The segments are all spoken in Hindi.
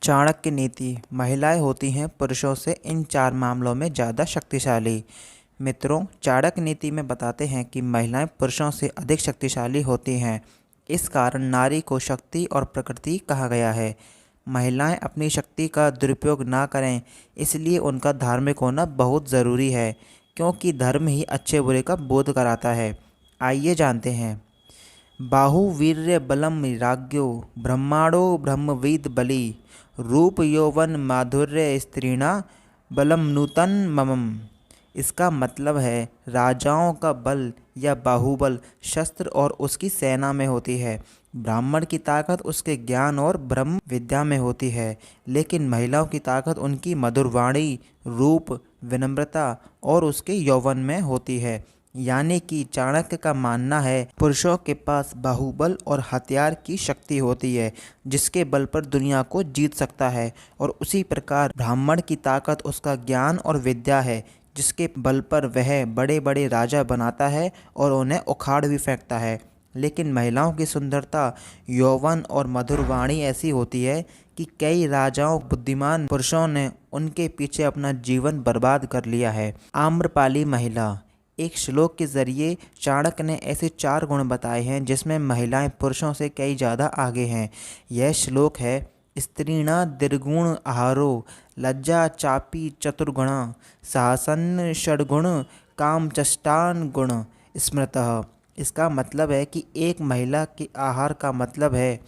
चाणक्य नीति। महिलाएं होती हैं पुरुषों से इन 4 मामलों में ज़्यादा शक्तिशाली। मित्रों, चाणक्य नीति में बताते हैं कि महिलाएं पुरुषों से अधिक शक्तिशाली होती हैं। इस कारण नारी को शक्ति और प्रकृति कहा गया है। महिलाएं अपनी शक्ति का दुरुपयोग ना करें, इसलिए उनका धार्मिक होना बहुत ज़रूरी है, क्योंकि धर्म ही अच्छे बुरे का बोध कराता है। आइए जानते हैं। बाहुवीर्य बलम राज्ञो ब्रह्माणो ब्रह्मविद बली रूप यौवन माधुर्य स्त्रीणा बलम नूतन ममम। इसका मतलब है राजाओं का बल या बाहुबल शस्त्र और उसकी सेना में होती है। ब्राह्मण की ताकत उसके ज्ञान और ब्रह्म विद्या में होती है, लेकिन महिलाओं की ताकत उनकी मधुर वाणी, रूप, विनम्रता और उसके यौवन में होती है। यानी कि चाणक्य का मानना है पुरुषों के पास बाहुबल और हथियार की शक्ति होती है, जिसके बल पर दुनिया को जीत सकता है, और उसी प्रकार ब्राह्मण की ताकत उसका ज्ञान और विद्या है, जिसके बल पर वह बड़े बड़े राजा बनाता है और उन्हें उखाड़ भी फेंकता है। लेकिन महिलाओं की सुंदरता, यौवन और मधुर वाणी ऐसी होती है कि कई राजाओं बुद्धिमान पुरुषों ने उनके पीछे अपना जीवन बर्बाद कर लिया है। आम्रपाली महिला। एक श्लोक के जरिए चाणक्य ने ऐसे 4 गुण बताए हैं जिसमें महिलाएं पुरुषों से कई ज़्यादा आगे हैं। यह श्लोक है, स्त्रीणा द्विगुण आहारो लज्जा चापी चतुर्गुणा साहसन षड्गुण काम चष्टान गुण स्मृतः। इसका मतलब है कि एक महिला के आहार का मतलब है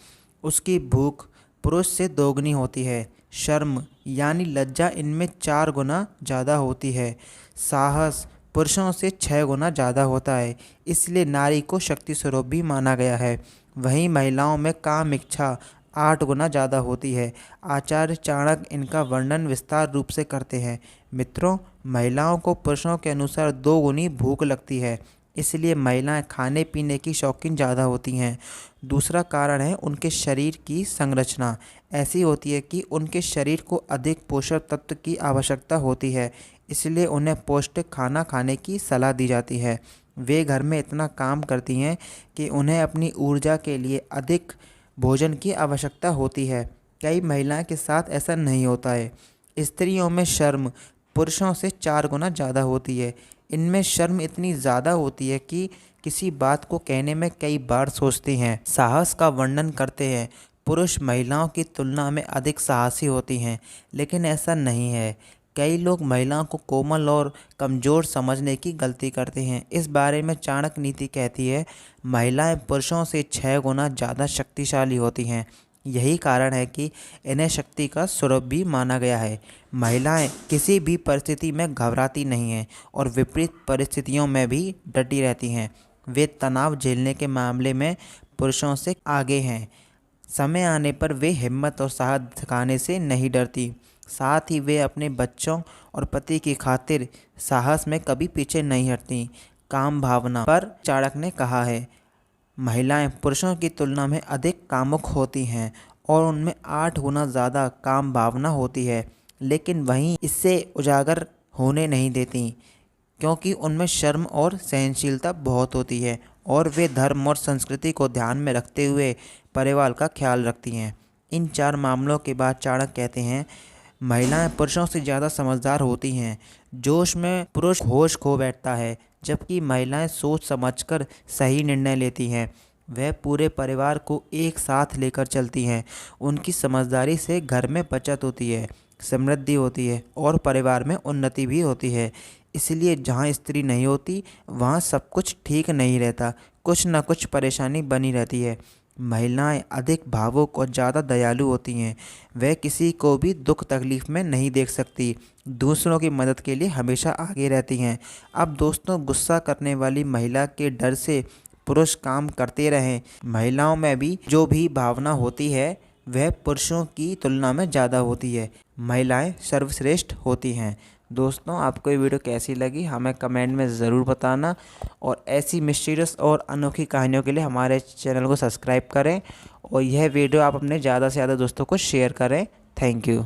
उसकी भूख पुरुष से दोगुनी होती है। शर्म यानी लज्जा इनमें 4 गुना ज़्यादा होती है। साहस पुरुषों से 6 गुना ज़्यादा होता है, इसलिए नारी को शक्ति स्वरूप भी माना गया है। वहीं महिलाओं में काम इच्छा 8 गुना ज़्यादा होती है। आचार्य चाणक्य इनका वर्णन विस्तार रूप से करते हैं। मित्रों, महिलाओं को पुरुषों के अनुसार 2 गुनी भूख लगती है, इसलिए महिलाएं खाने पीने की शौकीन ज़्यादा होती हैं। दूसरा कारण है उनके शरीर की संरचना ऐसी होती है कि उनके शरीर को अधिक पोषक तत्व की आवश्यकता होती है, इसलिए उन्हें पौष्टिक खाना खाने की सलाह दी जाती है। वे घर में इतना काम करती हैं कि उन्हें अपनी ऊर्जा के लिए अधिक भोजन की आवश्यकता होती है। कई महिलाएं के साथ ऐसा नहीं होता है। स्त्रियों में शर्म पुरुषों से 4 गुना ज़्यादा होती है। इनमें शर्म इतनी ज़्यादा होती है कि किसी बात को कहने में कई बार सोचती हैं। साहस का वर्णन करते हैं। पुरुष महिलाओं की तुलना में अधिक साहसी होती हैं, लेकिन ऐसा नहीं है। कई लोग महिलाओं को कोमल और कमज़ोर समझने की गलती करते हैं। इस बारे में चाणक्य नीति कहती है, महिलाएं पुरुषों से 6 गुना ज़्यादा शक्तिशाली होती हैं। यही कारण है कि इन्हें शक्ति का स्वरूप भी माना गया है। महिलाएं किसी भी परिस्थिति में घबराती नहीं हैं और विपरीत परिस्थितियों में भी डटी रहती हैं। वे तनाव झेलने के मामले में पुरुषों से आगे हैं। समय आने पर वे हिम्मत और साहस दिखाने से नहीं डरती। साथ ही वे अपने बच्चों और पति की खातिर साहस में कभी पीछे नहीं हटती। काम भावना पर चाणक्य ने कहा है, महिलाएं पुरुषों की तुलना में अधिक कामुक होती हैं और उनमें 8 गुना ज़्यादा काम भावना होती है, लेकिन वहीं इससे उजागर होने नहीं देती, क्योंकि उनमें शर्म और सहनशीलता बहुत होती है और वे धर्म और संस्कृति को ध्यान में रखते हुए परिवार का ख्याल रखती हैं। इन 4 मामलों के बाद चाणक्य कहते हैं, महिलाएं पुरुषों से ज़्यादा समझदार होती हैं। जोश में पुरुष होश खो बैठता है, जबकि महिलाएं सोच समझकर सही निर्णय लेती हैं। वह पूरे परिवार को एक साथ लेकर चलती हैं। उनकी समझदारी से घर में बचत होती है, समृद्धि होती है और परिवार में उन्नति भी होती है। इसलिए जहाँ स्त्री नहीं होती वहाँ सब कुछ ठीक नहीं रहता, कुछ न कुछ परेशानी बनी रहती है। महिलाएं अधिक भावुक और ज़्यादा दयालु होती हैं। वह किसी को भी दुख तकलीफ में नहीं देख सकती, दूसरों की मदद के लिए हमेशा आगे रहती हैं। अब दोस्तों, गुस्सा करने वाली महिला के डर से पुरुष काम करते रहें। महिलाओं में भी जो भी भावना होती है वह पुरुषों की तुलना में ज़्यादा होती है। महिलाएं सर्वश्रेष्ठ होती हैं। दोस्तों, आपको ये वीडियो कैसी लगी हमें कमेंट में ज़रूर बताना, और ऐसी मिस्टीरियस और अनोखी कहानियों के लिए हमारे चैनल को सब्सक्राइब करें, और यह वीडियो आप अपने ज़्यादा से ज़्यादा दोस्तों को शेयर करें। Thank you.